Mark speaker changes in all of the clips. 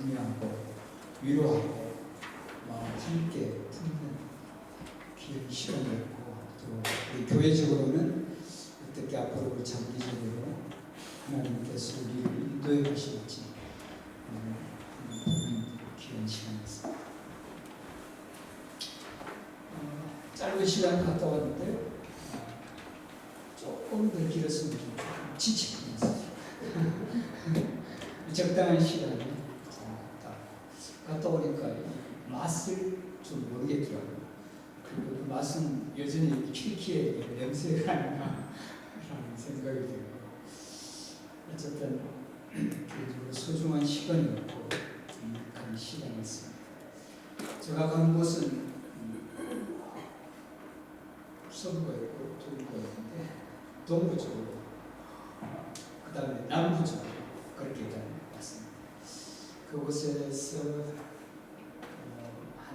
Speaker 1: 격려하고 위로하고 함께 품는 귀한 시간이었고, 또 우리 교회적으로는 어떻게 앞으로 장기적으로 하나님께서 우리를 인도해 가실지 보는 귀한 시간이었습니다. 짧은 시간 갔다 왔는데 조금 더 길었으면 좀 지치긴 했어요. 적당한 시간에 갔다 오니까 맛을 좀 모르겠더라고요. 그리고 그 맛은 여전히 키키의 냄새가 아닌가 라는 생각이 들고, 어쨌든 개인적으로 소중한 시간이었고 유익한 시간이었습니다. 제가 간 곳은 서부가 있고 동부가 있는데, 동부 쪽으로 그 다음에 남부 쪽으로 그렇게 다녔습니다. 그곳에서 한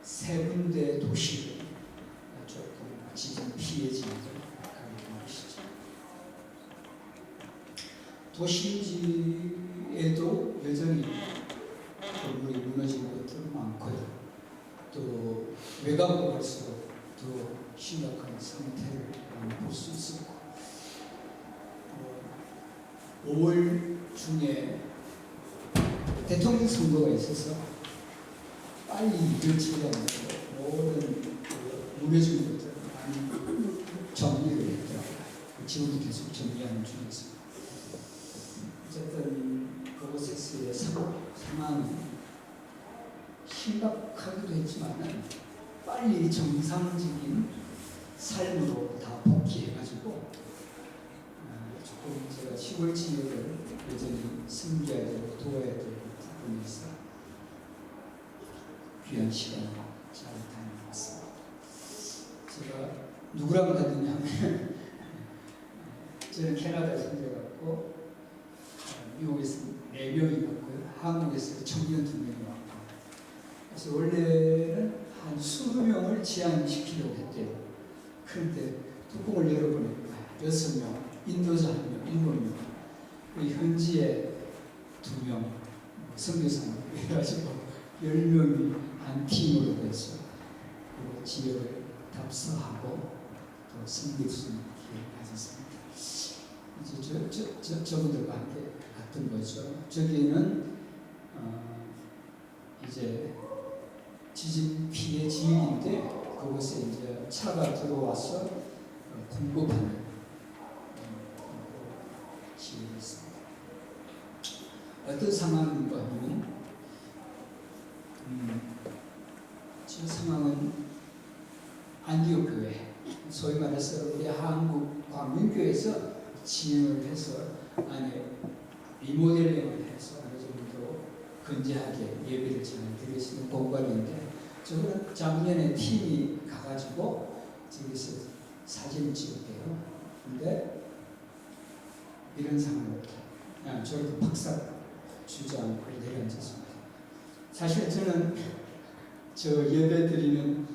Speaker 1: 3군데 도시를 조금 지진 피해 지역을 가게 된 것이죠. 도시지에도 여전히 건물이 무너진 것들은 많고요. 또 외곽으로 갈수록 더 심각한 상태를 볼 수 있었고, 5월 중에 대통령 선거가 있어서 빨리 이루어지지 않고 모든 무너진 것들을 많이 정리를 했더라고요. 지금도 계속 정리하는 중이었습니다. 어쨌든 그곳에서의 상황은 심각하기도 했지만 빨리 정상적인 삶으로 다 복귀해가지고 조금 제가 시골 지역을 여전히 섬겨야 되고 도와야 될 부분에서 귀한 시간을 잘 다녀왔습니다. 제가 누구랑 갔느냐면 저는 캐나다에 생겨갖고 미국에서 4명이 왔고요. 한국에서 청년 2명이 왔고, 그래서 원래는 한 20명을 제한시키려고 했대요. 그런데 뚜껑을 열어보니까 6명, 인도자 1명, 7명, 현지에 2명, 선교사님 해가지고 10명이 한 팀으로 돼서 그 지역을 답사하고 또 섬길 수 있는 기회를 가졌습니다. 이제 저분들과 함께 갔던 거죠. 저기는 이제 지진 피해 지역인데, 그곳에 이제 차가 들어와서 공급하는 지역이었습니다. 어떤 상황인가 하면, 저 상황은 안디옥 교회, 소위 말해서 우리 한국 광명교회에서 지원을 해서 안에 리모델링을 해서 어느 정도 건재하게 예배를 잘 드릴 수 있는 공간인데, 저거는 작년에 팀이 가가지고 저기서 사진을 찍었대요. 근데 이런 상황이었다. 그냥 저렇게 박살 주지 않고 내려앉았습니다. 사실 저는 저 예배 드리는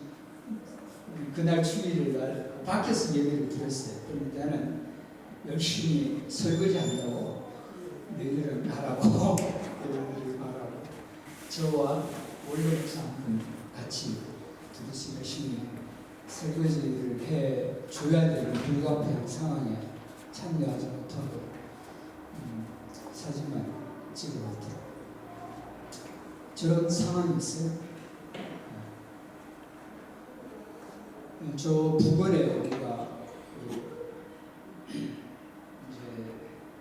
Speaker 1: 그날 주일을 날 밖에서 예배를 드렸어요. 그런데 나는 열심히 설거지 한다고 너희들은 가라고 여러분들이 가라고, 저와 원로 목사 한 분 같이 둘이서 열심히 설거지를 해줘야 되는 불가피한 상황에 참여하지 못하고 사진만 찍어봤더라고요. 저런 상황이 있어요. 저 부근에 우리가 이제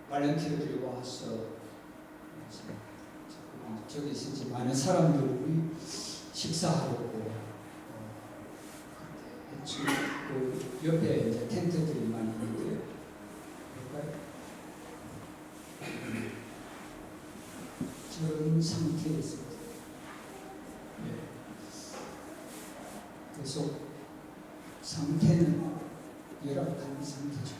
Speaker 1: 발렌티어들이 와서 저기서 이제 많은 사람들이 식사하려고 했죠. 그 옆에 이제 텐트들이 많이 있는데, 저런 상태에서 계속 상태는 열악한 상태죠.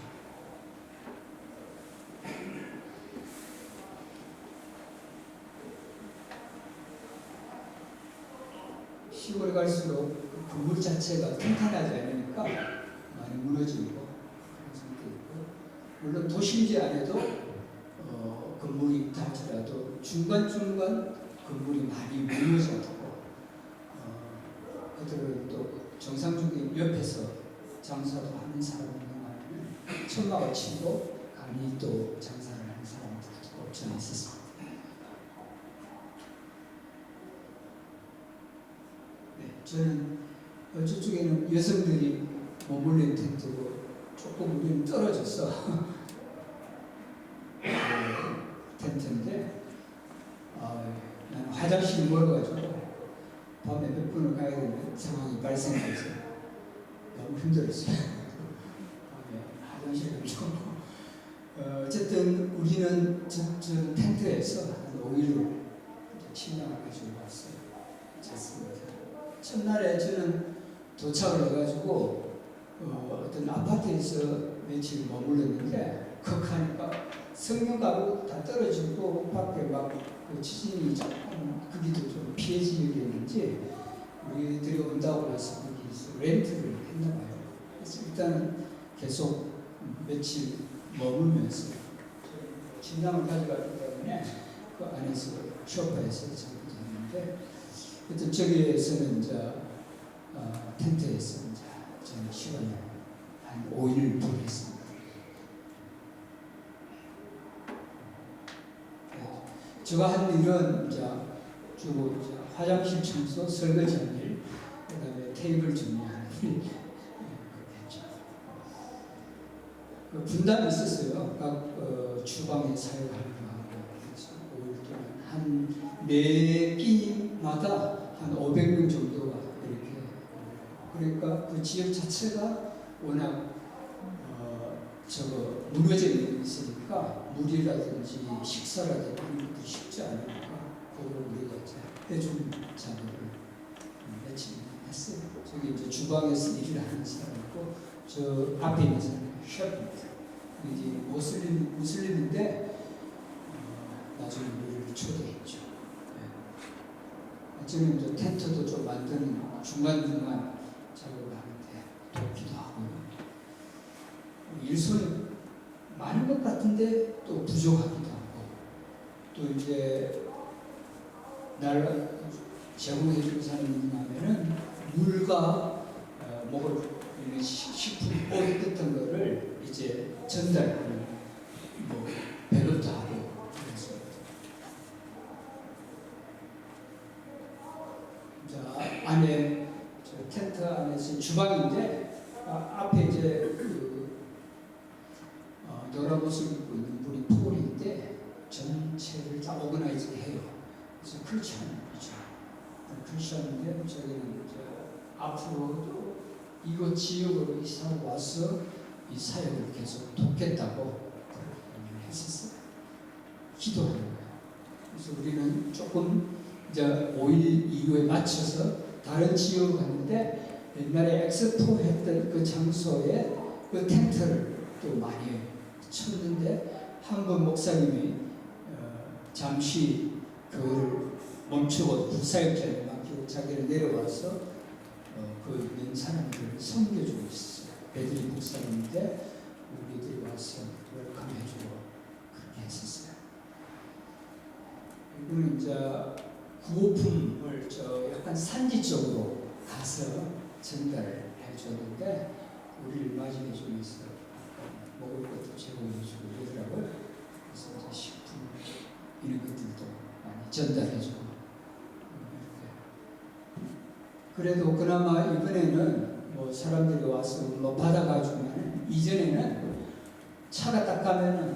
Speaker 1: 시골에 갈수록 그 건물 자체가 탄탄하지 않으니까 많이 무너지고 그런 상태이고, 물론 도심지 안에도 건물 건물이 있다 할지라도 중간중간 건물이 많이 무너져도 그들은 또 정상적인 옆에서 장사도 하는 사람들 하면 천막을 치고 간이 또 장사를 하는 사람들도 없지 않아 있었습니다. 네, 저는 저쪽에는 여성들이 머물는 텐트고 조금 우리는 떨어져서 텐트인데 나는 화장실이 멀어가지고 밤에 몇 분을 가야 되는 상황이 발생해서 너무 힘들었어요. 밤에 화장실을 좀 어쨌든 우리는 저 텐트에서 한 5일을 침낭을 가지고 왔어요. 잤습니다. 첫날에 저는 도착을 해가지고 어떤 아파트에서 며칠 머물렀는데 극하니까 성령가루 다 떨어지고 밖에 막 그 지진이 조금 거기도 좀 피해 지역이었는지 우리들이 온다고 해서 거기서 렌트를 했나 봐요. 그래서 일단은 계속 며칠 머물면서 침낭을 가져갔기 때문에 그 안에서 쇼파에서 잠을 잤는데 그때 저기에서는 이제 텐트에서 이제 저는 시간을 한 5일 보냈습니다. 제가 한 일은 이제 주로 이제 화장실 청소, 설거지하는 일, 그다음에 테이블 정리하는 일 그렇게 했죠. 분담이 있었어요. 각 주방에 사용하는 거 하고 그래서 5일 동안 한 매 끼마다 한 500명 정도가 이렇게 그러니까 그 지역 자체가 워낙 무너져 있으니까 물이라든지 식사라든지 이런 것도 쉽지 않으니까 그걸 우리가 이제 해준 작업을 며칠 했어요. 저기 이제 주방에서 일을 하는 사람이고 저 앞에 있는 사람이 셰프입니다. 이제 무슬림인데 나중에 우리를 초대했죠. 네. 저는 이제 텐트도 좀 만드는 중간중간 작업을 하는데 돕기도 하고요. 일손이 많은 것 같은데 또 부족하기도 하고 또 이제 날 제공해 주는 사람이 있냐면은 물과 먹을 식품, 옷 같은 거를 이제 전달하는 뭐 배급도 하고 그랬습니다. 자, 안에 저 텐트 안에서 주방인데 앞에 이제 노란 옷을 입고 있는 분이 폴인데 전체를 다 오거나이즈를 해요. 그래서 크리스천이죠. 크리스천인데 저희는 앞으로도 이곳 지역으로 이사 와서 이 사역을 계속 돕겠다고 했었어요. 기도하는 거예요. 그래서 우리는 조금 이제 5일 이후에 맞춰서 다른 지역으로 갔는데 옛날에 엑스포 했던 그 장소에 그 텐트를 또 많이 쳤는데 한 번 목사님이 잠시 그거를 멈추고 부사역자를 맡기고 자기를 내려와서 그 있는 사람들을 섬겨주고 있었어요. 애들이 목사님인데 우리들이 와서 웰컴해주고 그렇게 했었어요. 이거는 이제 구호품을 약간 산지 쪽으로 가서 전달을 해줬는데 우리를 맞이해주면서 먹을 것도 제공해주고 이러더라고요. 그래서 이제 식품 이런 것들도 많이 전달해주고 그래도 그나마 이번에는 뭐 사람들이 와서 뭐 받아가지고는 이전에는 차가 딱 가면은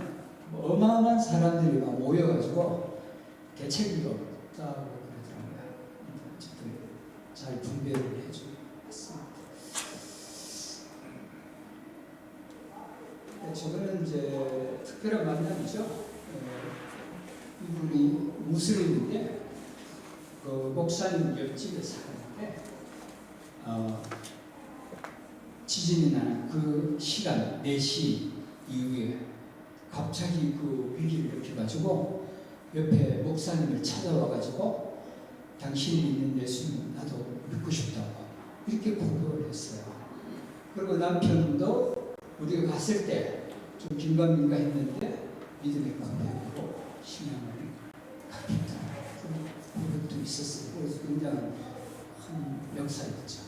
Speaker 1: 뭐 어마어마한 사람들이 막 모여가지고 대책이 없다고 그러더라고요. 어쨌든 잘 분배를 해주고 있습니다. 저거는 이제 특별한 만남이죠. 이분이 무슬림인데 그 목사님 옆집에 사는데 지진이 나는 그 시간 4시 이후에 갑자기 그 위기를 느껴가지고 옆에 목사님을 찾아와가지고 당신이 믿는 예수님 나도 믿고 싶다고 이렇게 고백을 했어요. 그리고 남편도 우리가 갔을 때 좀 긴가민가 했는데 믿음의 고백으로 신앙을 갖겠다. 그런 것도 있었어요. 그래서 굉장한 큰 역사였죠.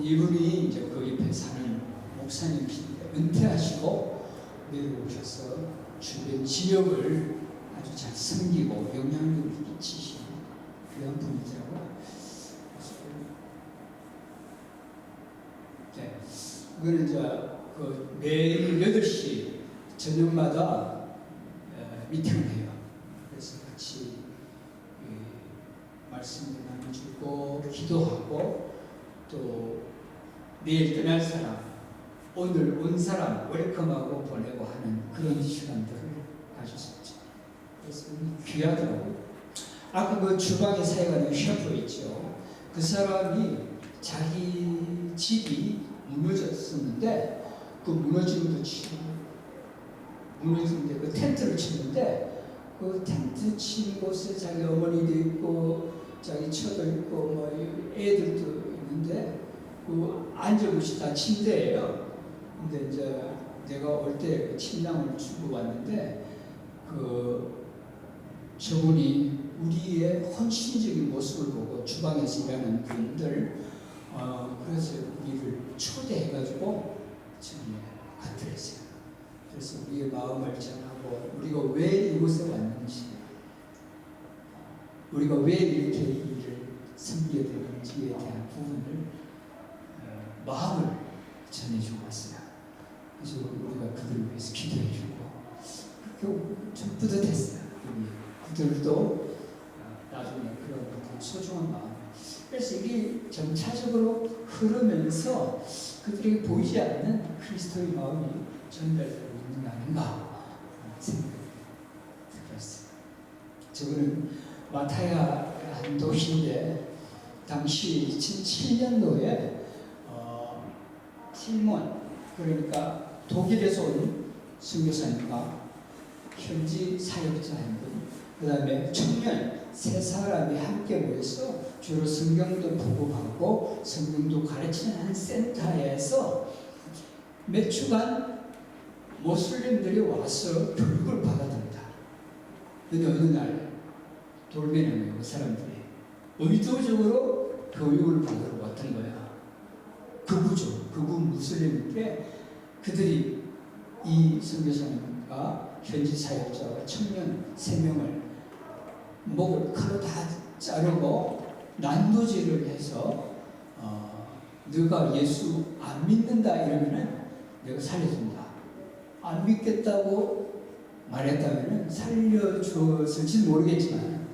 Speaker 1: 이분이 이제 그 옆에 사는 목사님이신데 은퇴하시고 내려오셔서 주변 지역을 아주 잘 섬기고 영향력을 끼치신 그런 분이더라고요. 네, 그거는 이제 그 매일 8시 저녁마다 미팅을 해요. 그래서 같이 말씀을 나눠주고 기도하고 또 내일 떠날 사람, 오늘 온 사람 웰컴하고 보내고 하는 그런 시간들을 가졌었죠. 그래서 귀하더라고요. 아까 그 주방에 사용하는 셰프 있죠. 그 사람이 자기 집이 무너졌었는데 그 무너진 무너진데 그 텐트를 치는데 그 텐트 친 곳에 자기 어머니도 있고 자기 처도 있고 뭐 애들도 있는데 그 앉은 곳이 다 침대예요. 근데 이제 내가 올 때 침낭을 주고 왔는데 그 저분이 우리의 헌신적인 모습을 보고 주방에서 일하는 분들 그래서 우리를 초대해가지고 저기 갔더랬어요. 그래서 우리의 마음을 전하고 우리가 왜 이곳에 왔는지 우리가 왜 이렇게 일을 섬기게 되는지에 대한 부분을 마음을 전해주고 왔어요. 그래서 우리가 그들을 위해서 기도해주고 좀 뿌듯했어요. 그들도 나중에 그런 소중한 마음. 그래서 이게 점차적으로 흐르면서 그들에게 보이지 않는 그리스도의 마음이 전달되고 있는 게 아닌가 생각이 들었어요. 저거는 마타야 한 도시인데 당시 2007년도에 틸몬 그러니까 독일에서 온 선교사님과 현지 사역자 한 분, 그 다음에 청년 세 사람이 함께 모여서 주로 성경도 보고하고 성경도 가르치는 한 센터에서 몇 주간 모슬림들이 와서 교육을 받아듭니다. 근데 어느 날 돌변한 거예요. 그 사람들이 의도적으로 교육을 받으러 왔던 거야. 극우 무슬림인데 그들이 이 선교사님과 현지 사역자와 청년 3명을 목을 칼로 다 자르고 난도질을 해서 너가 예수 안 믿는다 이러면은 내가 살려준다. 안 믿겠다고 말했다면은 살려줬을지 모르겠지만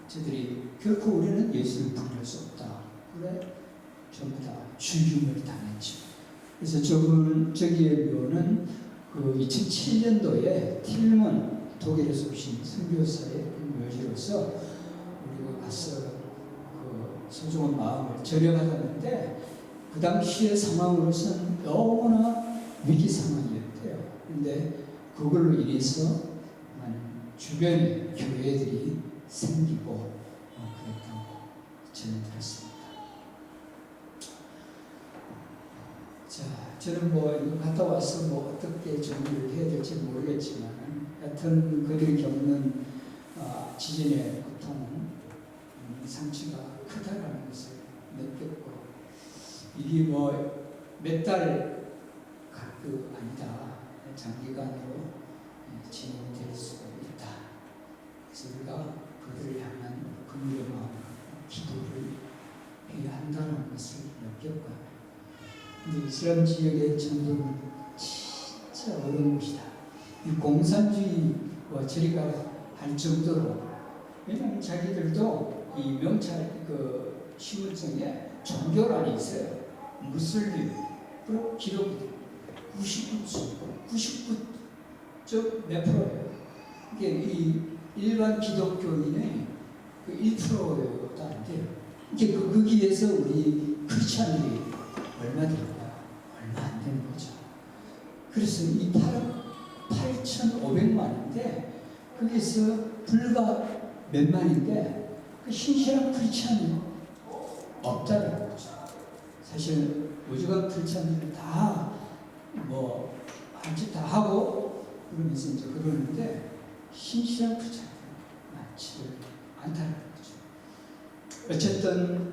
Speaker 1: 저들이 결코 우리는 예수를 부인할 수 없다. 그래 전부 다 죽임을 당했죠. 그래서 저기의 묘는 그 2007년도에 틸몬 독일에서 오신 선교사의 묘지로서 우리가 가서 그 소중한 마음을 절여받았는데 그 당시의 상황으로서는 너무나 위기 상황이었대요. 그런데 그걸로 인해서 많은 주변의 교회들이 생기고 그랬다고 전해 들었습니다. 자, 저는 뭐 이거 갔다 와서 뭐 어떻게 정리를 해야 될지 모르겠지만 하여튼 그들이 겪는 지진의 고통, 상처가 크다라는 것을 느꼈고 이게 뭐 몇 달 갈 거 아니다. 장기간으로 진행이 될 수 있다. 그래서 우리가 그들을 향한 긍휼의 마음, 기도를 해야 한다는 것을 느꼈고요. 근데 이슬람 지역의 전도는 진짜 어려운 곳이다. 이 공산주의와 저리가 할 정도로 왜냐하면 자기들도 이 명찰 그 신분증에 종교란이 있어요. 무슬림 그리고 기독교 99몇 프로예요. 이게 이 일반 기독교인의 그 1%도 안 돼요. 이게 거기에서 우리 크리스찬들이 얼마 됩니까? 얼마 안 되는 거죠. 그래서 이 8,500만인데 거기서 불과 몇만인데 그 신실한 크리스찬이 없다는 거죠. 사실 오죽한 크리스찬들은 다 뭐 한 짓 다 하고 그러면서 이제 그러는데 신실한 부자는 많지를 않다는 거죠. 어쨌든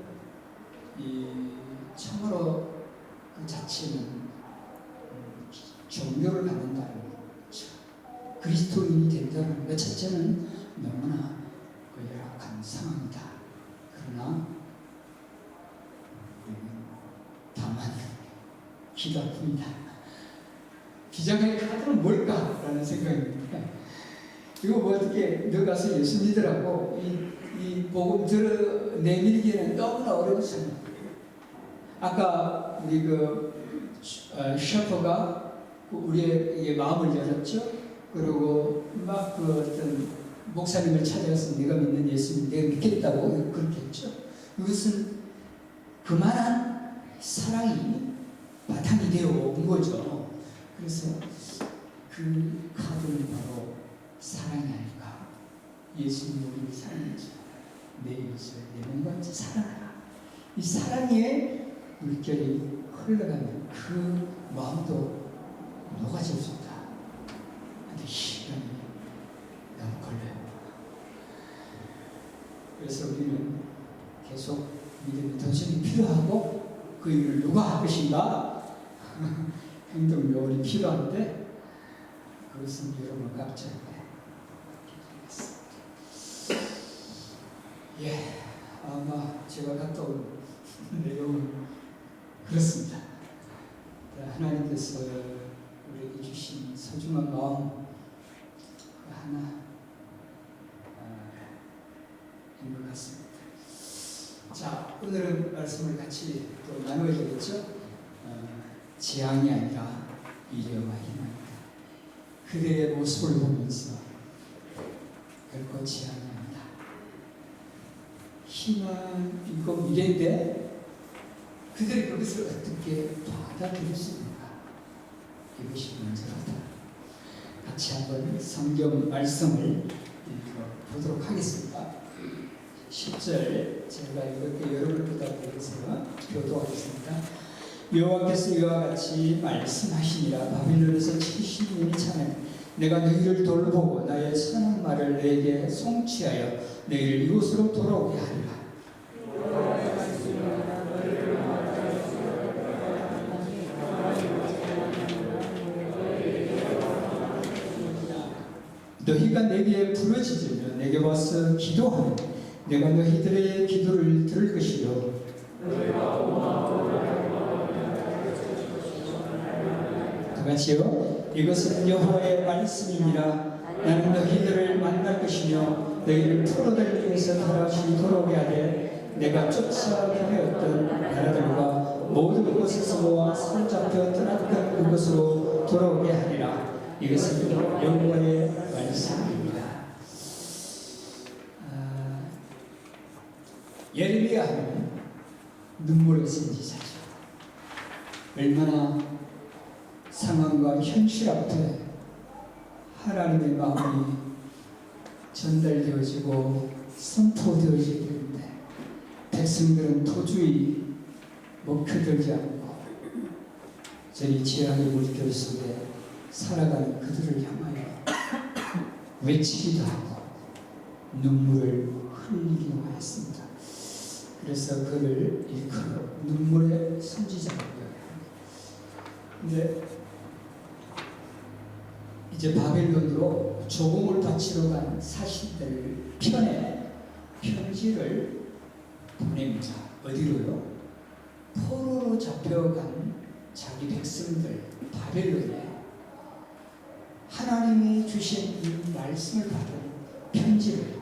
Speaker 1: 이 참으로 그 자체는 종교를 갖는다는 거죠. 그리스도인이 된다는 것 자체는 너무나 열악한 상황이다. 그러나 다만 기도뿐이다. 비장의 카드는 뭘까라는 생각입니다. 이거 뭐 어떻게 너 가서 예수 믿으라고 이 복음 들어 내밀기에는 너무나 어려웠습니다. 아까 우리 셰퍼가 우리의 마음을 열었죠. 그리고 막 그 어떤 목사님을 찾아가서 내가 믿는 예수님 내가 믿겠다고 그렇게 했죠. 이것은 그만한 사랑이 바탕이 되어 온 거죠. 그래서 그 카드는 바로 사랑이 아닐까. 예수님이 우리를 사랑하죠. 내 이웃을 내 몸과 같이 사랑하라. 이 사랑의 물결이 흘러가면 그 마음도 녹아질 수 있다. 근데 시간이 너무 걸려요. 그래서 우리는 계속 믿음의 도전이 필요하고 그 일을 누가 할 것인가? 행동 요원이 필요한데 그것은 여러분 각자인데 예, 아마 제가 갔다 온 내용은 그렇습니다. 하나님께서 우리에게 주신 소중한 마음 하나 인 것 같습니다. 자, 오늘은 말씀을 같이 또 나눠야 되겠죠? 재앙이 아니라 미래와 희망이다. 그대의 모습을 보면서 결코 재앙이 아니다. 희망이고 미래인데 그들이 그것을 어떻게 받아들일 수 있는가? 이것이 문제다. 같이 한번 성경 말씀을 보도록 하겠습니다. 10절 제가 이렇게 여러분보다 대해서 교도하겠습니다. 여호와께서 이와 같이 말씀하시니라. 바빌론에서 70년이 차면 내가 너희를 돌보고 나의 선한 말을 너에게 성취하여 너희를 이곳으로 돌아오게 하리라. 너희가 내게 부르짖으며 내게 와서 기도하면 내가 너희들의 기도를 들을 것이요 그같이요 이것은 여호와의 말씀이니라. 나는 너희들을 만날 것이며 너희를 포로들 중에서 다시 돌아오게 하되 내가 쫓아다녔던 나라들과 모든 곳에서 모아 사로잡혀 떠났던 그곳으로 돌아오게 하리라. 이것은 여호와의 말씀입니다. 예레미야는 눈물의 선지자죠. 얼마나 상황과 현실 앞에 하나님의 마음이 전달되어지고 선포되어지게 되는데 백성들은 도저히 먹혀들지 않고 저희 재앙의 물결 속에 살아가는 그들을 향하여 외치기도 하고 눈물을 흘리기도 하였습니다. 그래서 그를 일컬어 눈물의 선지자라고 합니다. 근데 이제 바벨론으로 조공을 바치러 간 사신들 편에 편지를 보냅니다. 어디로요? 포로로 잡혀간 자기 백성들 바벨론에 하나님이 주신 이 말씀을 받은 편지를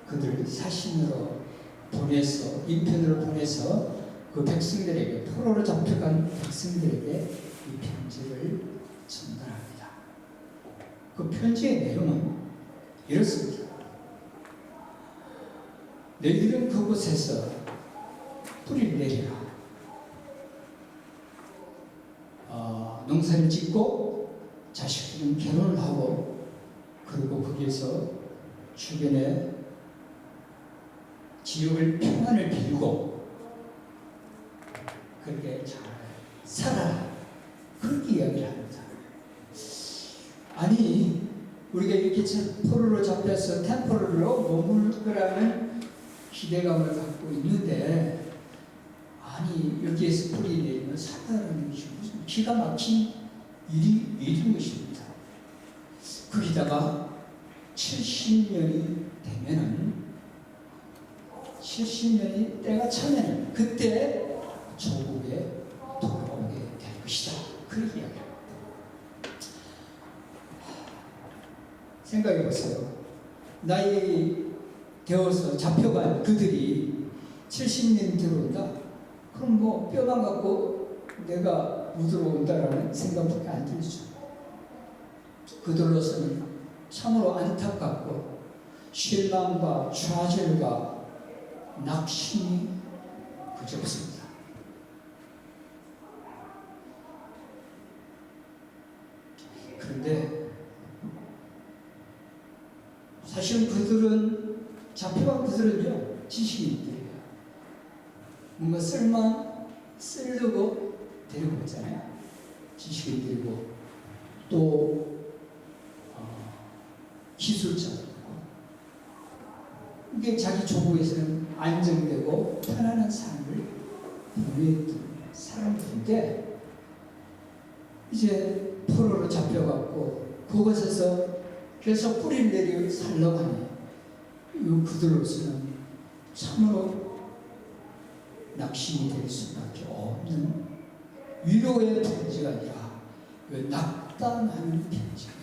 Speaker 1: 그들 사신으로 보내서 인편으로 보내서 그 백성들에게 포로로 잡혀간 백성들에게 이 편지를 전달합니다. 그 편지의 내용은 이렇습니다. 너희들은 그곳에서 뿌리를 내리라. 농사를 짓고 자식들은 결혼을 하고 그리고 거기에서 주변에 지역을 평안을 빌고 그렇게 잘 살아라. 그렇게 이야기를 합니다. 아니 우리가 이렇게 포로로 잡혀서 템포럴로 머물 거라는 기대감을 갖고 있는데, 아니 여기에서 뿌리 내리면 살아나는 것이 무슨 기가 막힌 일인 것입니다. 거기다가 70년이 되면은 70년이 때가 차면 그때 조국에 돌아오게 될 것이다. 그렇게 이야기합니다. 생각해 보세요. 나이 되어서 잡혀간 그들이 70년 들어온다? 그럼 뭐 뼈만 갖고 내가 묻으러 온다라는 생각밖에 안 들죠. 그들로서는 참으로 안타깝고 실망과 좌절과 낙심이 그쳤습니다. 그런데 사실 그들은 잡혀간 그들은요 지식인들이에요. 뭔가 쓰려고 데리고 있잖아요. 지식인들이고 또 기술자들이고 이게 자기 조국에서는 안정되고 편안한 삶을 보냈던 사람들인데 이제 포로로 잡혀갔고 그곳에서 계속 뿌리를 내려 살려고 하네. 그들로서는 참으로 낙심이 될 수밖에 없는 위로의 편지가 아니라 낙담하는 편지가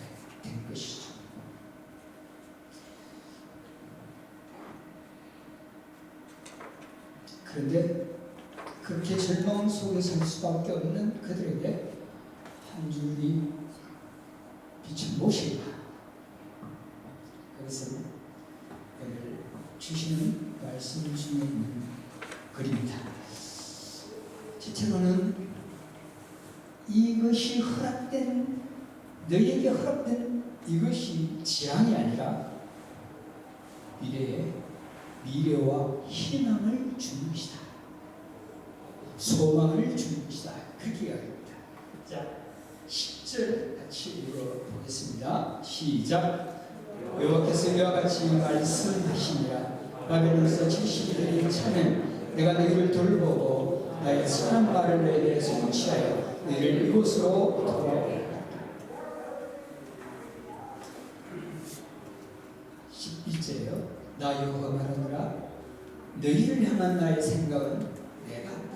Speaker 1: 된 것이죠. 그런데 그렇게 절망 속에 살 수밖에 없는 그들에게 한 줄기 빛은 무엇인가? 그것은 오늘 주시는 말씀 중에 있는 글입니다. 첫째로는 이것이 너희에게 허락된 이것이 재앙이 아니라 미래와 희망을 주는 것이다. 소망을 주는 것이다. 그렇게 이야기합니다. 자, 10절 같이 읽어보겠습니다. 시작. 여호와께서 이와 같이 말씀하시니라. 바벨론에서 70년이 차면 내가 너희를 돌보고 나의 선한 말을 너희에게 성취하여 너희를 이곳으로 돌아오게 하리라. 11절에요. 나 여호와 말하노라. 너희를 향한 나의 생각은 내가 한다.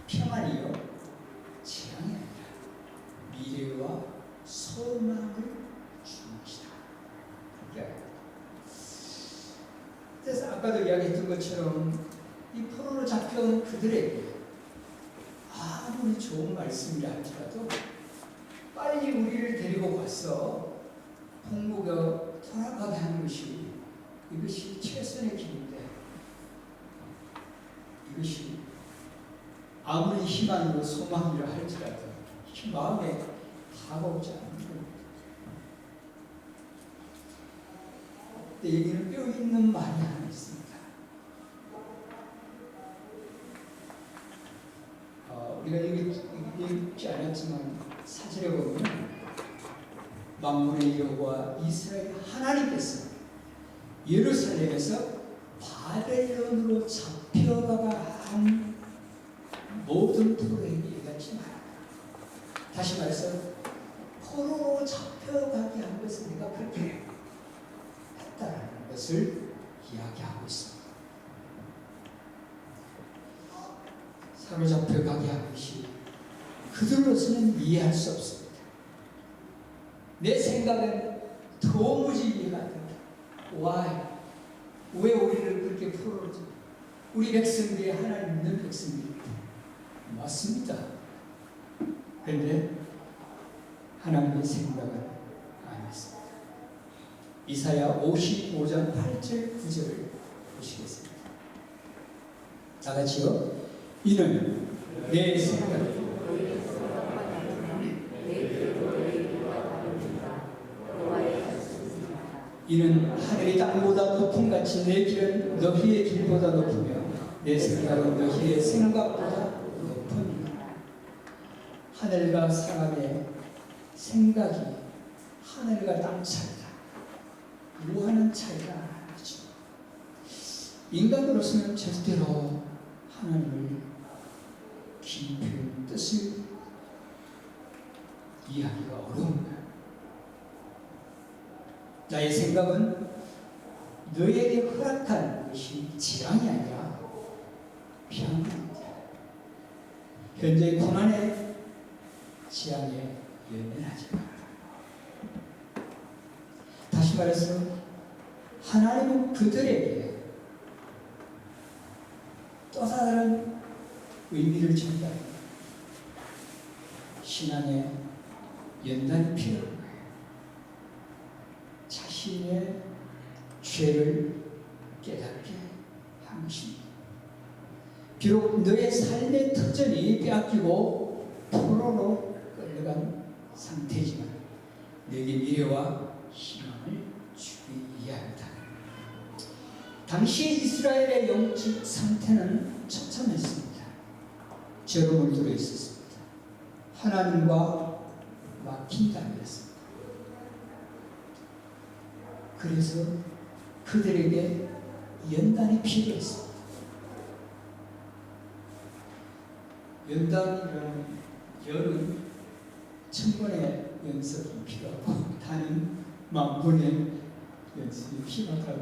Speaker 1: 평안이요 재앙이 아니라 미래와 소망을 주는 것이다. 그래서 아까도 이야기했던 것처럼 이 포로로 잡혀온 그들에게 아무리 좋은 말씀이라 할지라도 빨리 우리를 데리고 가서 본국에 돌아가게 하는 것이 이것이 최선의 길인데 이것이 아무리 희망이고 소망이라 할지라도 마음에 다가오지 않는 겁니다. 근데 여기는 뼈 있는 말이 하나 있습니다. 우리가 읽지 않았지만 사절에 보면 만군의 여호와 이스라엘 하나님께서 예루살렘에서 바벨론으로 잡혀가가 한 모든 포로에게 얘기하지 말아라. 다시 말해서 포로로 잡혀가게 한 것은 내가 그렇게 했다라는 것을 이야기하고 있습니다. 사로잡혀가게 한 것이 그들로서는 이해할 수 없습니다. 내 생각은 도무지 이해가 안 됩니다. 왜 우리를 그렇게 포로로 잡? 우리 백성들이 하나님 믿는 백성들입니다. 맞습니다. 그런데 하나님의 생각은 아니었습니다. 이사야 55장 8절 9절을 보시겠습니다. 다 같이요. 이는 내 생각 이는 하늘이 땅보다 높음같이 내 길은 너희의 길보다 높으며 내 생각은 너희의 생각보다 높으니라. 하늘과 사람의 생각이 하늘과 땅 차이다. 무한한 차이가 아니죠. 인간으로서는 절대로 하나님을 깊이 뜻을 이해하기가 어려운 거예요. 나의 생각은 너에게 허락한 것이 재앙이 아니라 평안입니다. 현재의 고난의 재앙에 연연하지 마라. 다시 말해서 하나님은 그들에게 또 다른 의미를 전달합니다. 신앙의 연단이 필요한 거예요. 자신의 죄를 깨닫게 한 것입니다. 비록 너의 삶의 터전이 빼앗기고 포로로 끌려간 상태지만 너에게 미래와 희망을 주기 위함이다. 당시 이스라엘의 영적 상태는 처참했습니다. 죄로 물들어 있었습니다. 하나님과 막힌 땅이었습니다. 그래서 그들에게 연단이 필요했습니다. 연단이라는 연은 천번의 연습이 필요하고 단은 만번의 연습이 필요하다고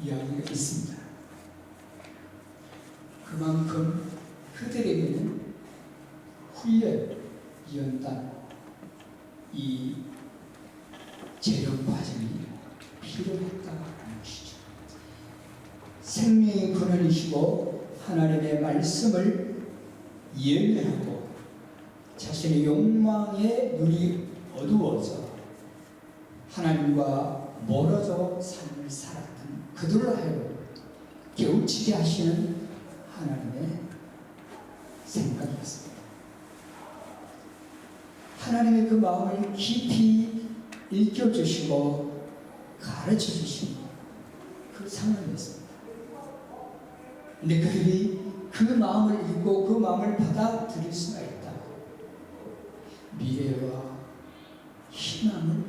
Speaker 1: 이야기가 있습니다. 그만큼 그들에게는 훈련, 연단, 이 재련 과정이 필요했다는 것이죠. 생명의 근원이시고 하나님의 말씀을 예면하고 자신의 욕망에 눈이 어두워져 하나님과 멀어져 삶을 살았던 그들로 하여금 깨우치게 하시는 하나님의 생각이었습니다. 하나님의 그 마음을 깊이 읽혀주시고 가르쳐주시는 그 상황이었습니다. 근데 그들이 그 마음을 읽고 그 마음을 받아들일 수가 있다. 미래와 희망을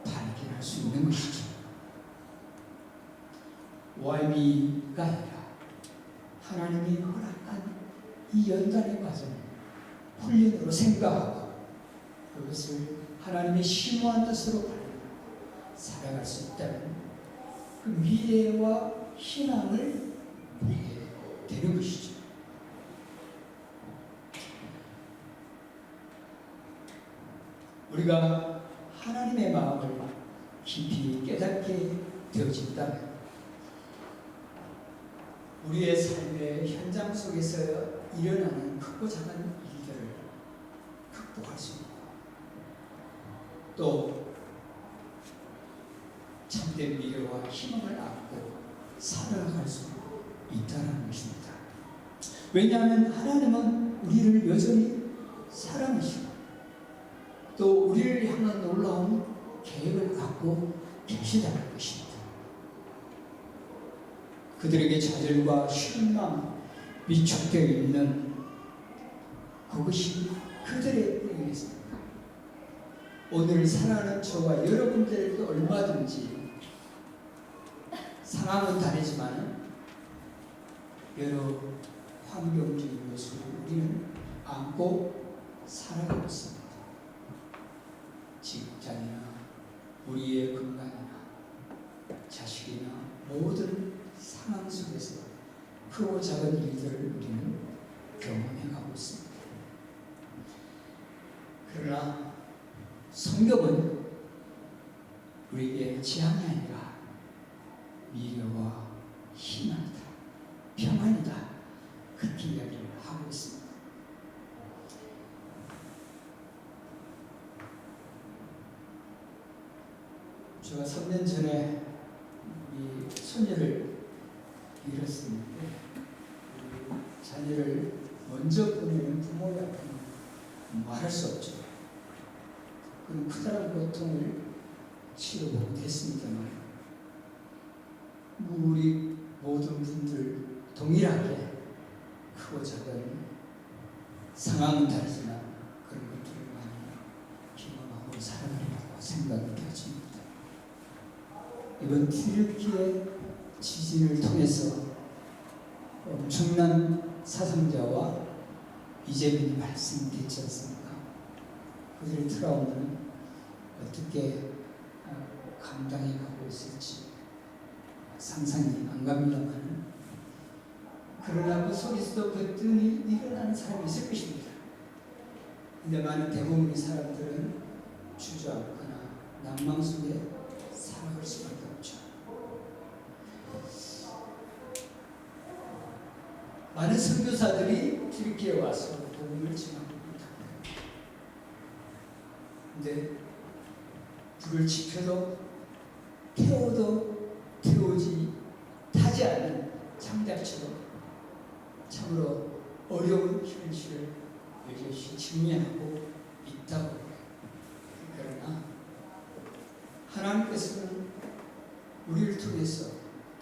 Speaker 1: 발견할 수 있는 것이죠. 와이미가 아니라 하나님이 허락한 이 연단의 과정을 훈련으로 생각하고 그것을 하나님의 심오한 뜻으로 살아갈 수 있다면 그 미래와 희망을 보게 되는 것이죠. 우리가 하나님의 마음을 깊이 깨닫게 되어진다면 우리의 삶의 현장 속에서 일어나는 크고 작은 일들을 극복할 수 있고 또 참된 미래와 희망을 안고 살아갈 수 있다는 것입니다. 왜냐하면 하나님은 우리를 여전히 사랑하시고 또 우리를 향한 놀라운 계획을 갖고 계시다는 것입니다. 그들에게 좌절과 실망, 위축되어 있는 그것이 그들의 때이겠습니다. 오늘 살아가는 저와 여러분들도 얼마든지 상황은 다르지만 여러 환경적인 요소를 우리는 안고 살아가고 있습니다. 직장이나 우리의 건강이나 자식이나 모든 상황 속에서 크고 작은 일들을 우리는 경험해가고 있습니다. 그러나 성경은 우리에게 재앙이 아니라 미래와 희망이다, 평안이다, 그렇게 이야기를 하고 있습니다. 제가 3년 전에 이 손녀를 잃었었는데 자녀를 먼저 보내는 부모의 아픔은 말할 수 없죠. 그런 크다란 고통을 치료보고 됐습니다만 우리 모든 분들 동일하게 크고 작은 상황은 다르지만 그런 것들을 많이 경험하고 살아가는 이번 튀르키예 지진을 통해서 엄청난 사상자와 이재민이 발생됐지 않습니까? 그들의 트라우마는 어떻게 감당해 가고 있을지 상상이 안 갑니다만, 그러나 그 속에서도 거뜬히 일어나는 사람이 있을 것입니다. 근데 많은 대부분의 사람들은 주저앉거나 낭망 속에 살아갈 수밖에 없죠. 많은 선교사들이 튀르키예에 와서 복음을 전합니다. 근데 불을 지펴도 태워도 태우지 타지 않는 창작처럼 참으로 어려운 현실을 여전히 직면하고 있다고. 그러나 하나님께서는 우리를 통해서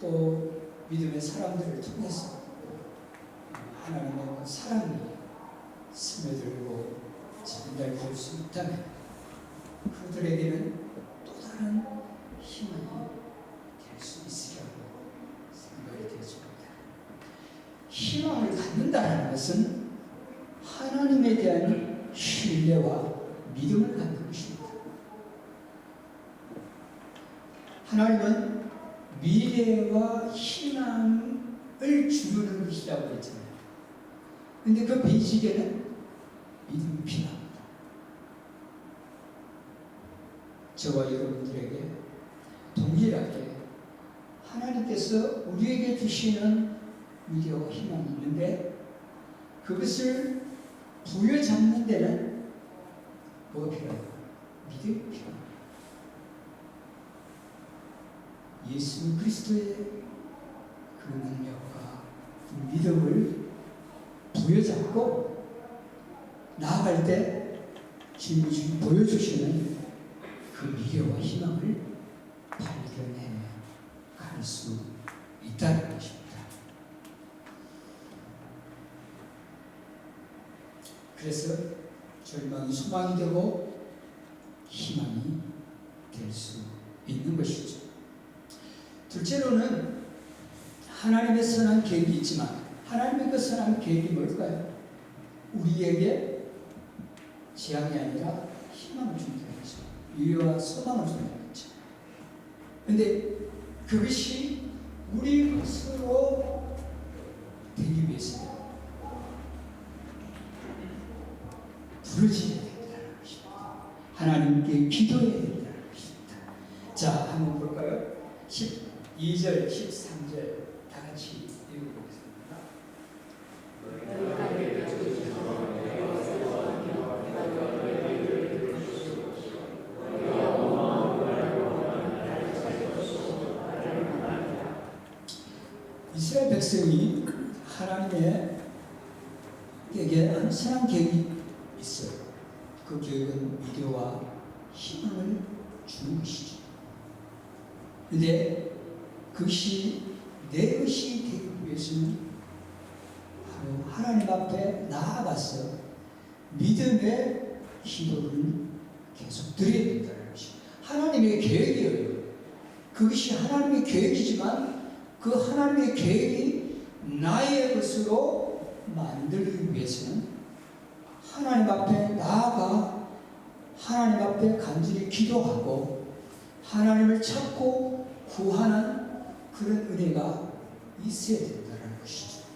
Speaker 1: 또 믿음의 사람들을 통해서 하나님의 사랑이 스며들고 전달될 수 있다면 그들에게는 또 다른 희망이 될 수 있으리라고 생각이 되어집니다. 희망을 갖는다는 것은 하나님에 대한 신뢰와 믿음을 갖는 것입니다. 하나님은 미래와 희망을 주는 것이라고 했잖아요. 그런데 그 베이직에는 믿음이 필요합니다. 저와 여러분들에게 동일하게 하나님께서 우리에게 주시는 미래와 희망이 있는데 그것을 부여잡는 데는 뭐가 필요해요? 믿음이 필요합니다. 예수 그리스도의 그 능력과 그 믿음을 부여잡고 나아갈 때 주님이 보여주시는 그 미래와 희망을 발견해 갈 수 있다는 것입니다. 그래서 절망이 소망이 되고 희망이 될 수 있는 것이죠. 둘째로는 하나님의 선한 계획이 있지만 하나님의 그 선한 계획이 뭘까요? 우리에게 재앙이 아니라 희망을 준다는 거죠. 미래와 소망을 준다는 거죠. 그런데 그것이 우리 것으로 되기 위해서는 부르짖어야 된다는 것입니다. 하나님께 기도해야 된다는 것입니다. 자, 한번 볼까요? 12절, 13절 다 같이 읽어보겠습니다. 이스라엘 백성이 하나님에게 한 선한 계획이 있어요. 그 계획은 미래와 희망을 주는 것이죠. 그런데 그것이 내 것이 되기 위해서는 바로 하나님 앞에 나아가서 믿음의 기도를 계속 드려야 된다는 것이 하나님의 계획이에요. 그것이 하나님의 계획이지만 그 하나님의 계획이 나의 것으로 만들기 위해서는 하나님 앞에 나아가 하나님 앞에 간절히 기도하고 하나님을 찾고 구하는 그런 은혜가 있어야 된다는 것이죠.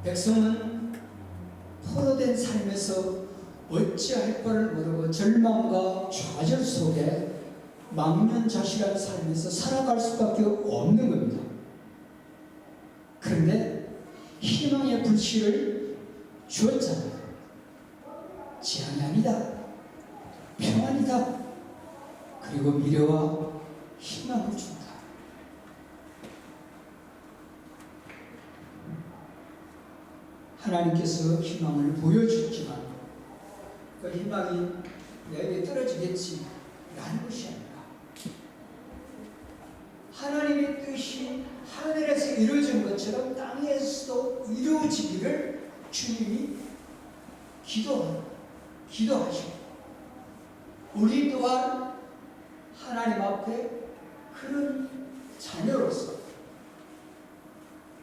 Speaker 1: 백성은 포로된 삶에서 어찌할 바를 모르고 절망과 좌절 속에 망연자실한 삶에서 살아갈 수밖에 없는 겁니다. 그런데 희망의 불씨를 주었잖아요. 재앙이 아니다. 평안이다. 그리고 미래와 희망을 준다. 하나님께서 희망을 보여주지만 그 희망이 내게 떨어지겠지 라는 것이 아니라 하나님의 뜻이 하늘에서 이루어진 것처럼 땅에서도 이루어지기를 주님이 기도하시고 우리 또한 하나님 앞에 그런 자녀로서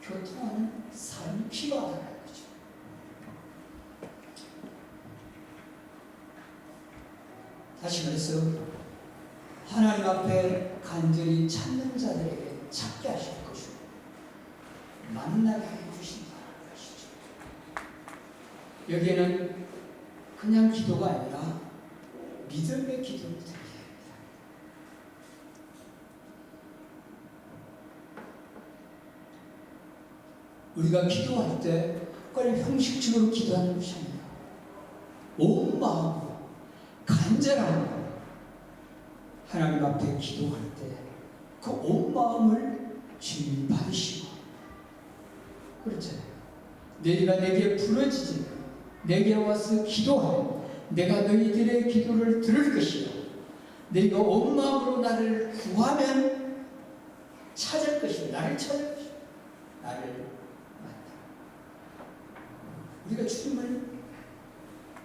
Speaker 1: 교통하는 삶이 필요하다는 거죠. 다시 말해서 하나님 앞에 간절히 찾는 자들에게 찾게 하실 것이고 만나게 해주신다는 것이죠. 여기에는 그냥 기도가 아니라 믿음의 기도를 드려야 합니다. 우리가 기도할 때 그걸 형식적으로 기도하는 것이 아니라 온 마음으로 간절함으로 하나님 앞에 기도할 때 그 온 마음을 주님 받으시고 그렇잖아요. 너희가 내게 부르짖으면 내게 와서 기도하면 내가 너희들의 기도를 들을 것이요 너희가 온 마음으로 나를 구하면 찾을 것이요 나를 찾을 것이요 나를 만나. 우리가 주님을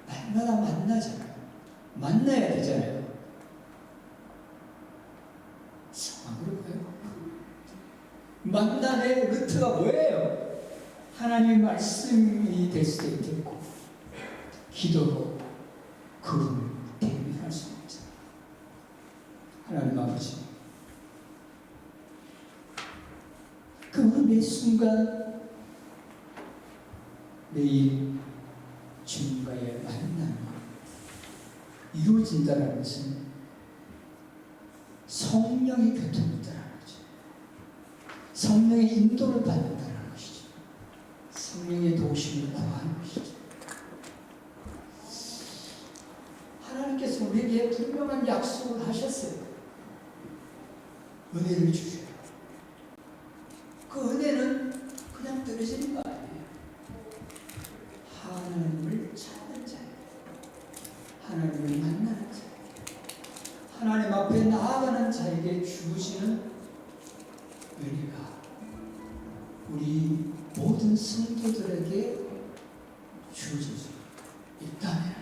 Speaker 1: 날마다 만나잖아요. 만나야 되잖아요. 안 그럴까요? 만남의 루트가 뭐예요? 하나님의 말씀이 될 수도 있겠고 기도로 그분을 대면할 수 있잖아요. 하나님 아버지, 그 매 순간 매일 주님과의 만남이 이루어진다는 것은 성령의 교통이 있다는 거죠. 성령의 인도를 받는다는 것이죠. 성령의 도우심을 구하는 것이죠. 하나님께서 우리에게 분명한 약속을 하셨어요. 은혜를 주셔요. 그 은혜는 그냥 떨어지는 거 아니에요. 하나님을 찾는 자예요. 하나님을 만나는 자예요. 하나님 앞에 나아가는 자에게 주어지는 은혜가 우리 모든 성도들에게 주어져 있다면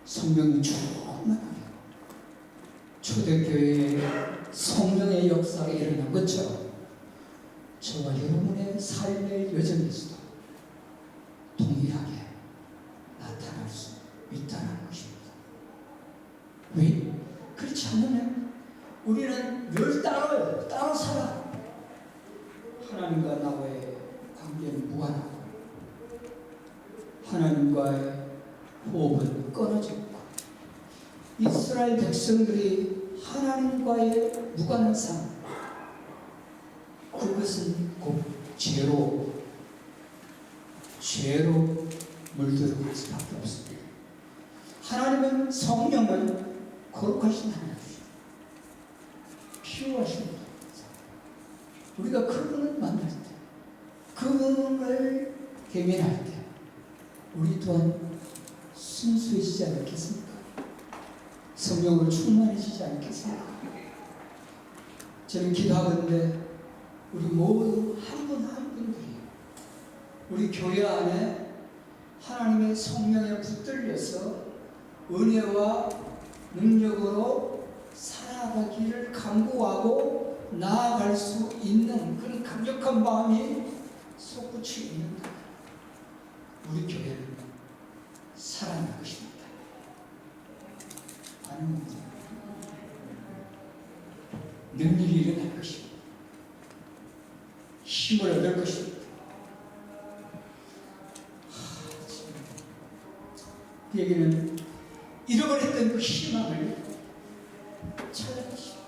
Speaker 1: 성령이 충만하게 초대교회의 성령의 역사가 일어난 것처럼 저와 여러분의 삶의 여정에서도 동일하게 나타날 수 있다는 것입니다. 왜? 그렇지 않으면 우리는 늘 따로요. 따로 살아. 하나님과 나와의 관계는 무관하고 하나님과의 호흡은 끊어졌고 이스라엘 백성들이 하나님과의 무관한 삶 그것은 곧 죄로 물들어갈 수밖에 없습니다. 하나님은 성령은 거룩하신 하나님이시죠. 피요하신 분입니다. 우리가 그분을 만날 때 그분을 대면할 때 우리 또한 순수해지지 않겠습니까? 성령으로 충만해지지 않겠습니까? 저는 기도하건대 우리 모두 한 분 한 분들이 우리 교회 안에 하나님의 성령에 붙들려서 은혜와 능력으로 살아가기를 간구하고 나아갈 수 있는 그런 강력한 마음이 솟구치고 있는다. 우리 교회는 살아날 것입니다. 아닙니다. 능력이 일어날 것입니다. 힘을 얻을 것입니다. 그 얘기는 잃어버렸던 그 희망을 찾을 것입니다.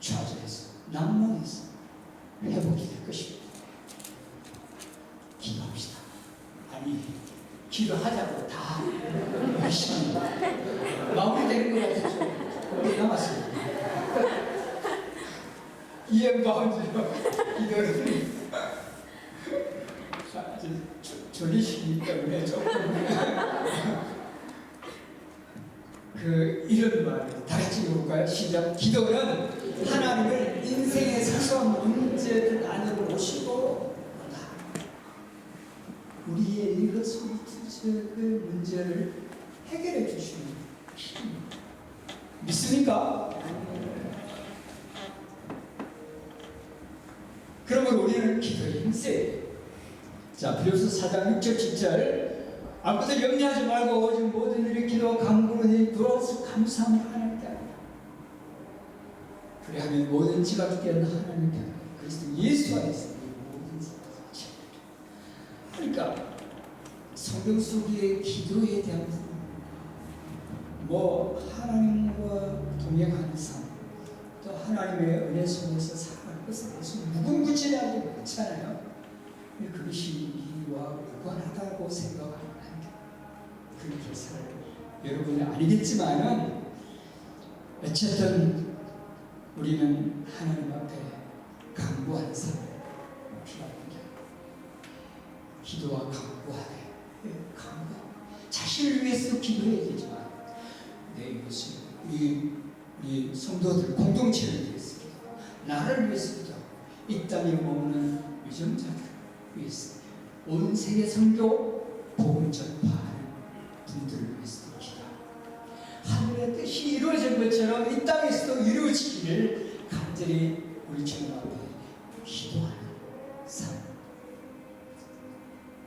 Speaker 1: 좌절해서 낭만해서 회복이 될 것입니다. 기도합시다. 아니 기도하자고 다 열심히 마무리되는 것 같아서 오래 남았습니다. 이행가운데요 기도를 졸리시기 때문에 조금 이런 말 다 같이 읽어볼까요? 시작. 기도는 하나님을 인생의 사소한 문제들 안으로 모시고 우리의 이것소이투적의 문제를 해결해 주시는 힘. 믿습니까? 그러므로 우리는 기도에 힘써야 돼요. 자, 빌립보서 4장 6절 7절 아무것도 염려하지 말고 오직 모든 일에 기도와 간구로 돌아와서 감사함을 하나님께 하라. 그리하면 모든 지각되어 하나님께 하라. 그리스도 예수 안에서 모든 것을 그러니까 성경 속의 기도에 대한 부분, 뭐 하나님과 동행하는 삶, 또 하나님의 은혜 속에서 살아갈 것에 대해서 무궁무진하게 많잖아요. 그것이 이와 무관하다고 생각합니다. 그렇게 살 여러분이 아니겠지만은 어쨌든 우리는 하나님 앞에 간구하는 삶을 필요합니다. 기도와 간구하되 간구. 자신을 위해서 기도해야 되지만 내 이것을 우리 성도들 공동체를 위해서 기도, 나를 위해서 기도, 이 땅에 머무는 유정자들 위해서, 온 세계 선교 복음 전파하는 분들을 위해서도 기도. 하늘의 뜻이 이루어진 것처럼 이 땅에서도 이루어지기를 간절히 우리 주님 앞에 기도하는 삶.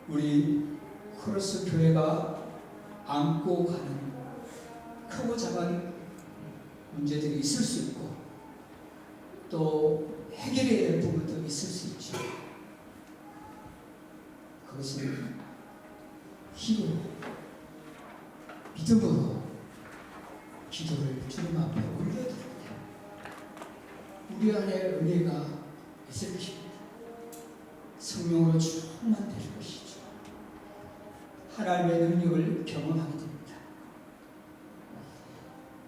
Speaker 1: 우리 크로스 교회가 안고 가는 크고 작은 문제들이 있을 수 있고 또 해결해야 될 부분도 있을 수 있죠. 그것은 힘으로, 믿음으로 기도를 주님 앞에 올려드립니다. 우리 안에 은혜가 있을 것입니다. 성령으로 충만될 것이죠. 하나님의 능력을 경험하게 됩니다.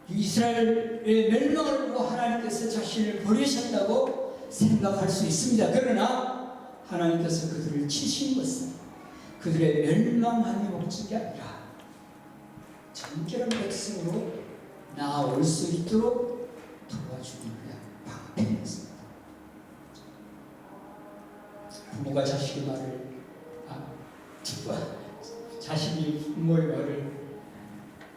Speaker 1: 이스라엘의 멸망을 보고 하나님께서 자신을 버리셨다고 생각할 수 있습니다. 그러나 하나님께서 그들을 치신 것은 그들의 멸망함이 목적이 아니라 정결한 백성으로 나아올 수 있도록 도와주기 위한 방편이었습니다. 부모가 자식의 말을 자식이 부모의 말을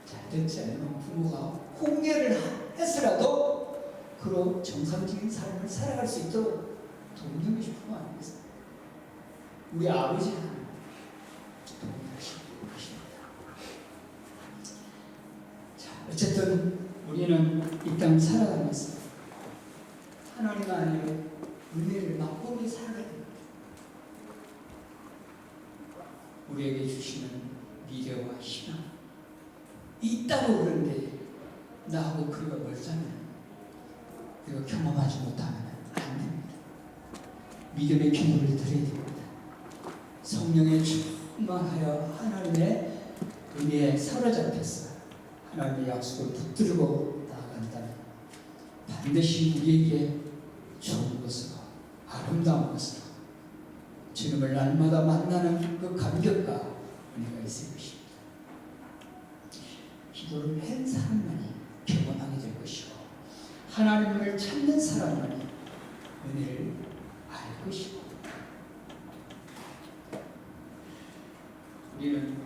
Speaker 1: 잘 듣지 않으면 부모가 홍해를 해서라도 그로 정상적인 삶을 살아갈 수 있도록 돕는 것이 부모 아니겠습니까? 우리 아버지는 돕는 것입니다. 자, 어쨌든 우리는 이 땅을 살아가면서 하나님 안에 은혜를 맛보며 살아가야 됩니다. 우리에게 주시는 미래와 희망 있다고 그러는데 나하고 그리가 멀다면 우리가 경험하지 못하면 안 됩니다. 믿음의 기도를 드려야 됩니다. 성령에 충만하여 하나님의 은혜에 사로잡혀서 하나님의 약속을 붙들고 나아간다면 반드시 우리에게 좋은 것으로 아름다운 것으로 주님을 날마다 만나는 그 감격과 은혜가 있을 것입니다. 기도를 한 사람만이 경험하게 될 것이고 하나님을 찾는 사람만이 은혜를 알 것이고 우리는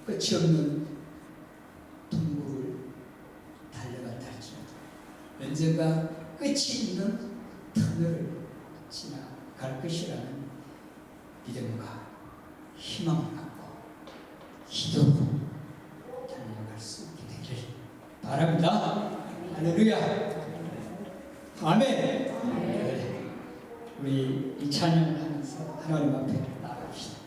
Speaker 1: 끝이 없는 동굴을 달려간다 할지라도 언젠가 끝이 있는 터널을 지나갈 것이라는 믿음과 희망을 갖고 기도로 달려갈 수 있게 되기를 바랍니다. 할렐루야. 아멘. 네. 우리 이 찬양을 하면서 하나님 앞에 나아갑시다.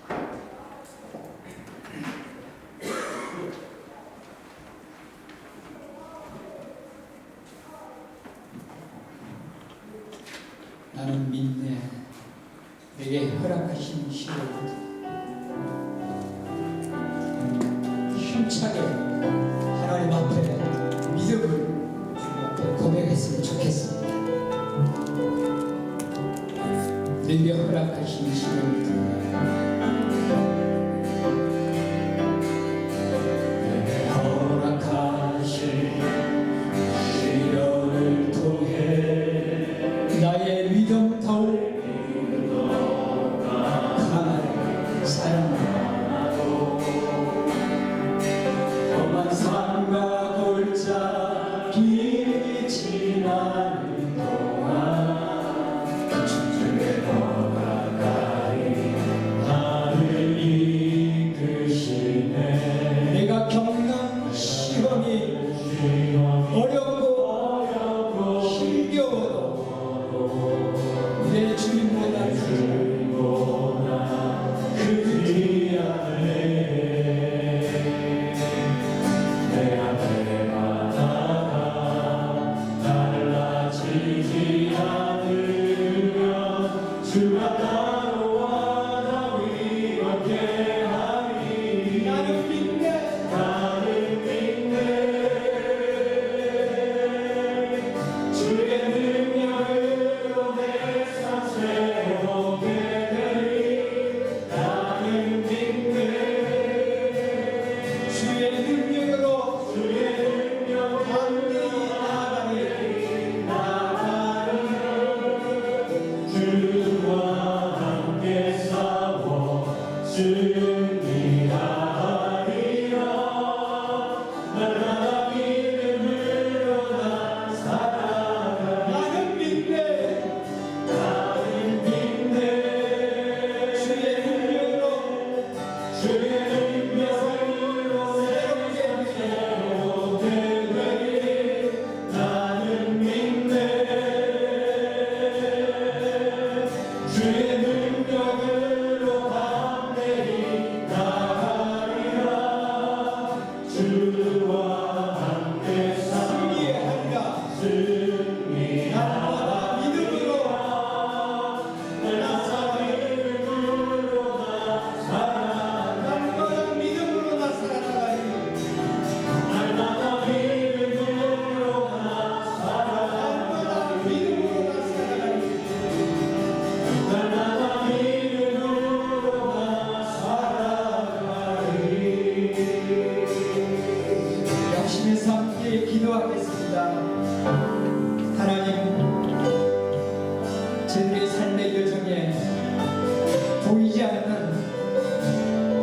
Speaker 1: 나는 믿네. 내게 허락하신 시를 힘차게 하나님 앞에 믿음을 주님 앞에 고백했으면 좋겠습니다. 내게 허락하신 시를 내게 허락하신 시련을 통해 나의 믿음 더욱 강하게 사랑하고 열심히 함께 기도하겠습니다. 하나님, 저희들의 삶의 여정에 보이지 않는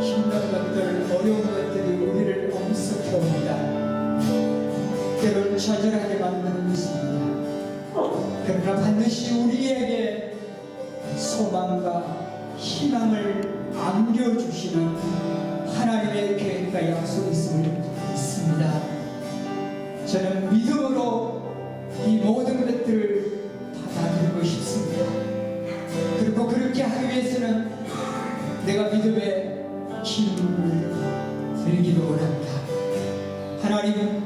Speaker 1: 힘든 것들, 어려운 것들이 우리를 엄습해옵니다. 때로는 좌절하게 만드는 것입니다. 그러나 반드시 우리에게 소망과 희망을 안겨주시는 하나님의 계획과 약속이 있음을 믿습니다. 저는 믿음으로 이 모든 것들을 받아들이고 싶습니다. 그리고 그렇게 하기 위해서는 내가 믿음의 힘을 들기도 원합니다. 하나님,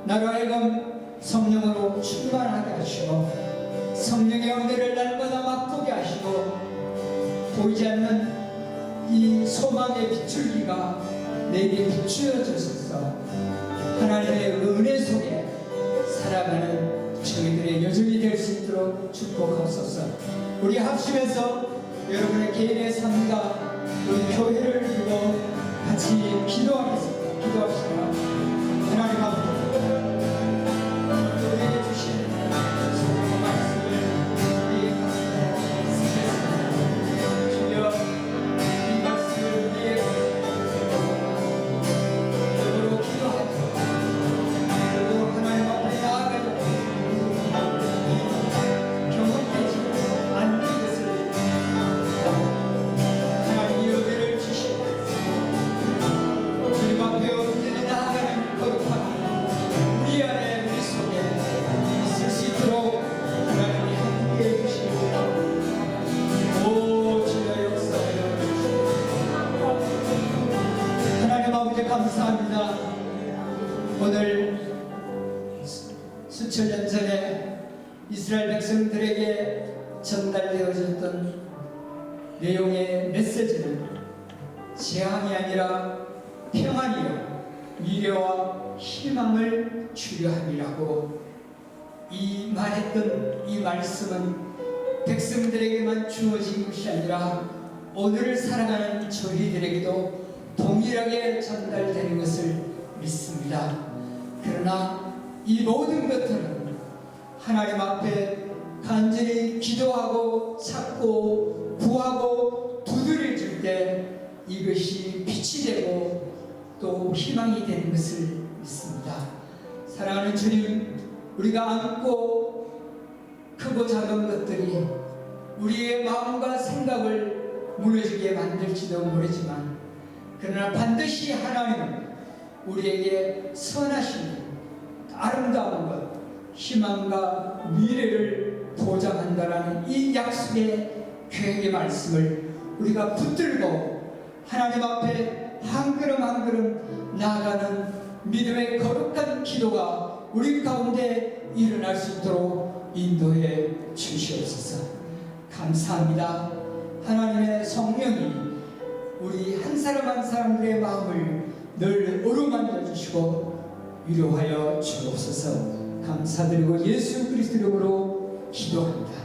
Speaker 1: 나로 하여금 성령으로 충만하게 하시고 성령의 은혜를 날마다 맛보게 하시고 보이지 않는 이 소망의 비출기가 내게 비추어져서 하나님의 은혜 속에 살아가는 저희들의 여정이 될 수 있도록 축복하옵소서. 우리 합심해서 여러분의 개인의 삶과 우리 교회를 두고 같이 기도하겠습니다. 기도합시다. 하나님 아버지, 우리에게 주신 성령 말씀을 우리의 가슴에 쓰겠습니다. 주여, 이 말씀을 우리의 영으로 기도하고 그리고 하나님 앞에 나아가고 경험되지 않는 것을 하나님의 은혜를 주시고 주님 앞에 온전히 나아가는 거룩함이 우리 안에 우리 속에 있을 수 있도록 하나님이 함께해 주시옵소서. 오 주여 역사하여 주시옵소서. 하나님 아버지 감사합니다. 오늘 수천 년 전에 이스라엘 백성들에게 전달되어졌던 내용의 메시지는 재앙이 아니라 평안이요 미래와 희망을 주려 함이라고 이 말했던 이 말씀은 백성들에게만 주어진 것이 아니라 오늘을 살아가는 저희들에게도 동일하게 전달되는 것을 믿습니다. 그러나 이 모든 것들은 하나님 앞에 간절히 기도하고 찾고 구하고 두드려줄 때 이것이 빛이 되고 또 희망이 되는 것을 믿습니다. 사랑하는 주님, 우리가 안고 크고 작은 것들이 우리의 마음과 생각을 무너지게 만들지도 모르지만 그러나 반드시 하나님은 우리에게 선하신 아름다운 것, 희망과 미래를 보장한다라는 이 약속의 계획의 말씀을 우리가 붙들고 하나님 앞에 한 걸음 한 걸음 나아가는 믿음의 거룩한 기도가 우리 가운데 일어날 수 있도록 인도해 주시옵소서. 감사합니다. 하나님의 성령이 우리 한 사람 한 사람들의 마음을 늘 어루만져 주시고 위로하여 주옵소서. 감사드리고 예수 그리스도 이름으로 기도합니다.